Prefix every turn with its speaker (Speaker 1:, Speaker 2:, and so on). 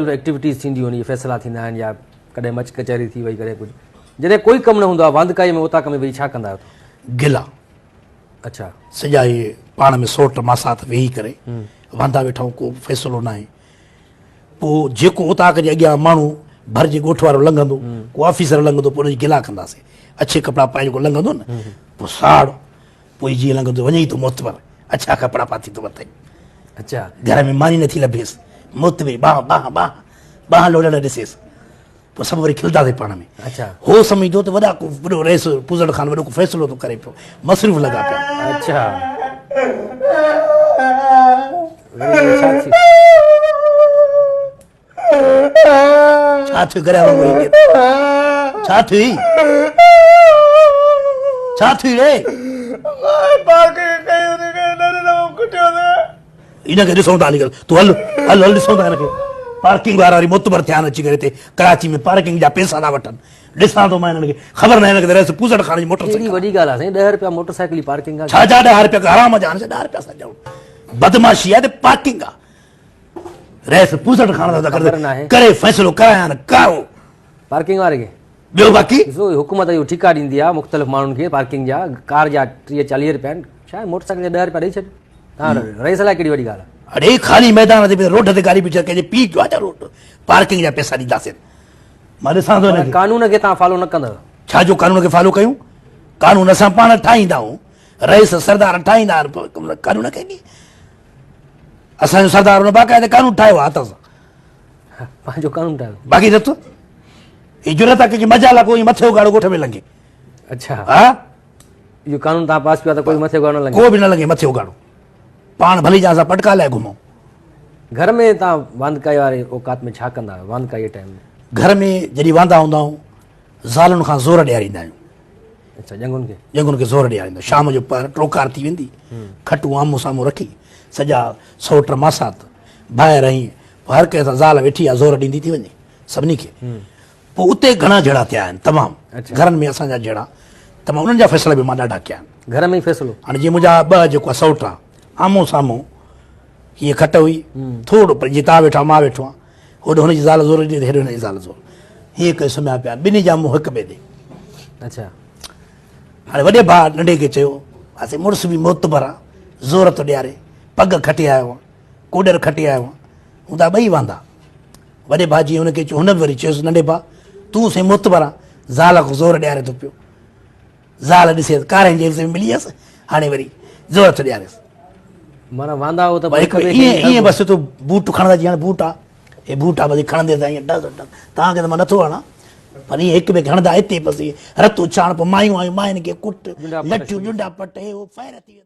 Speaker 1: Activities थींदियूं आहिनि, फ़ैसिला थींदा आहिनि या कॾहिं मच कचहरी थी वई करे कुझु, जॾहिं कोई कमु न हूंदो आहे वांदकाई में उतां में वेही छा कंदा आहियो?
Speaker 2: गिला
Speaker 1: अच्छा,
Speaker 2: सॼा इहे पाण में सोट मासात वेही करे वांदा वेठा को फ़ैसिलो न आहे। पोइ जेको उतां जे अॻियां माण्हू भर जे ॻोठ वारो लंघंदो, को ऑफिसर लंघंदो, पोइ उनजी गिला कंदासीं। अच्छे कपिड़ा पाए जेको लंघंदो न, पोइ साड़ पोइ जीअं लंघंदो वञे थो मोतबर, अच्छा कपिड़ा पाती थो वरितई।
Speaker 1: अच्छा,
Speaker 2: घर में मानी नथी लभेसि, मोतबरी बाह बाह बाह बाह लोॾण ॾिसेसि, पोइ सभु वरी खिलंदासीं पाण में।
Speaker 1: अच्छा,
Speaker 2: हो सम्झंदो त वॾो रेस पूज़ड़ खान वॾो को फ़ैसिलो थो करे पियो, मसरूफ़ लॻा पिया।
Speaker 1: अच्छा,
Speaker 2: छा थियो घर वांगुरु छा थियो छा थियो रे? इनखे ॾिसूं था निकल, तूं हल हल हल ॾिसूं था हिनखे। पार्किंग वारा वरी मोतबर थिया आहिनि अची करे हिते कराची में पार्किंग जा पैसा था वठनि। ॾिसां थो मां हिननि खे, ख़बर न हिनखे रहियसि पूज़ड़ खान जी मोटरसाइकिल।
Speaker 1: वॾी ॻाल्हि आहे साईं, 10 रुपया मोटरसाइकिल जी पार्किंग आहे।
Speaker 2: छा 10 रुपया हराम जा 10 रुपया सां ॾियऊं, बदमाशी आहे त पार्किंग आहे। रहियसि पूज़ड़ खान करे फ़ैसिलो करायां न करो
Speaker 1: पार्किंग वारे खे।
Speaker 2: ॿियो बाक़ी
Speaker 1: ॾिसो हुकूमत इहो ठीका ॾींदी आहे मुख़्तलिफ़ माण्हुनि खे पार्किंग जा, कार जा 30-40 रुपया आहिनि, छा आहे मोटरसाइकिल जा 10 रुपया ॾेई छॾ। तव्हां रहीस लाइ कहिड़ी वॾी ॻाल्हि आहे?
Speaker 2: अड़े खाली मैदान ते रोड ते गाॾी बीठा कंहिंजे पीउ कयो आहे रोड, पार्किंग जा पैसा ॾींदासीं। मां ॾिसां थो हिनखे।
Speaker 1: कानून खे तव्हां फॉलो न कंदव?
Speaker 2: छा जो कानून खे फॉलो कयूं? कानून असां पाण ठाहींदा आहियूं, रईस सरदार ठाहींदा आहिनि कानून खे। असांजो सरदार हुन बाक़ाइदे कानून ठाहियो आहे हथ सां,
Speaker 1: पंहिंजो कानून ठाहियो, बाक़ी
Speaker 2: बाक़ी नथो। ही जुरत आहे कंहिंखे मज़ा लाइ कोई मथे उगाड़ो ॻोठ में लंघे।
Speaker 1: अच्छा,
Speaker 2: हा,
Speaker 1: इहो कानून तव्हां पास कयो आहे त कोई मथे कोन लॻे?
Speaker 2: को बि न लंघे मथे उगाड़ो, पाण भली जा असां पटका लाइ घुमूं।
Speaker 1: घर में तव्हां वांदकाई वारे औकात में छा कंदा आहियो वांदकाई टाइम में?
Speaker 2: घर में जॾहिं वांदा हूंदा आहियूं ज़ालुनि खां ज़ोर ॾियारींदा आहियूं।
Speaker 1: अच्छा, जंगुनि खे?
Speaker 2: जंगुनि खे ज़ोर ॾियारींदा। शाम जो टोकार थी वेंदी, खटूं आम्हूं साम्हूं रखी सॼा सौट मासात ॿाहिरि आई, हर कंहिं सां ज़ाल वेठी आहे ज़ोर ॾींदी थी वञे सभिनी खे। पोइ उते घणा जहिड़ा थिया आहिनि तमामु, घरनि में असांजा जहिड़ा तमामु, उन्हनि जा फ़ैसिला बि मां ॾाढा कया आहिनि
Speaker 1: घर में ई फ़ैसिलो।
Speaker 2: हाणे जीअं मुंहिंजा 2 जेको आहे सौट आहे, आम्हूं साम्हूं हीअ खट हुई, थोरो पर जीअं तव्हां वेठा मां वेठो आहियां, होॾे हुनजी ज़ाल ज़ोर ॾिए हेॾे हुनजी ज़ाल ज़ोर, हीअं करे सुम्हिया पिया, ॿिन्ही जा मुंहुं हिक ॿिए ॾे।
Speaker 1: अच्छा,
Speaker 2: हाणे वॾे भाउ नंढे खे चयो, असां मुड़ुस बि मोतबर आहे, ज़ोर थो ॾियारे, पग खटे आयो आहे, कोॾर खटे आयो आहे, हूंदा ॿई वांदा। वॾे भाउ जीअं हुनखे चयो, हुन बि वरी चयोसि नंढे भाउ तूं साईं मोतबर आहे, ज़ाल खां ज़ोर ॾियारे थो पियो। ज़ाल ॾिसे कारे जेल में मिली वियसि, हाणे वरी ज़ोर थो ॾियारेसि।
Speaker 1: माना वांदा हो त
Speaker 2: ईअं बसि तूं बूट खणंदा, जीअं बूट आहे, हे बूट आहे बसि खणंदे त ईअं डस डस, तव्हांखे त मां नथो हणां, पर ईअं हिक ॿिए खे हणंदा हिते बसि रतु उछाण, पोइ मायूं आयूं मायुनि खे कुट लठियूं ॾुंडा पट, हे फायर थी वेंदा।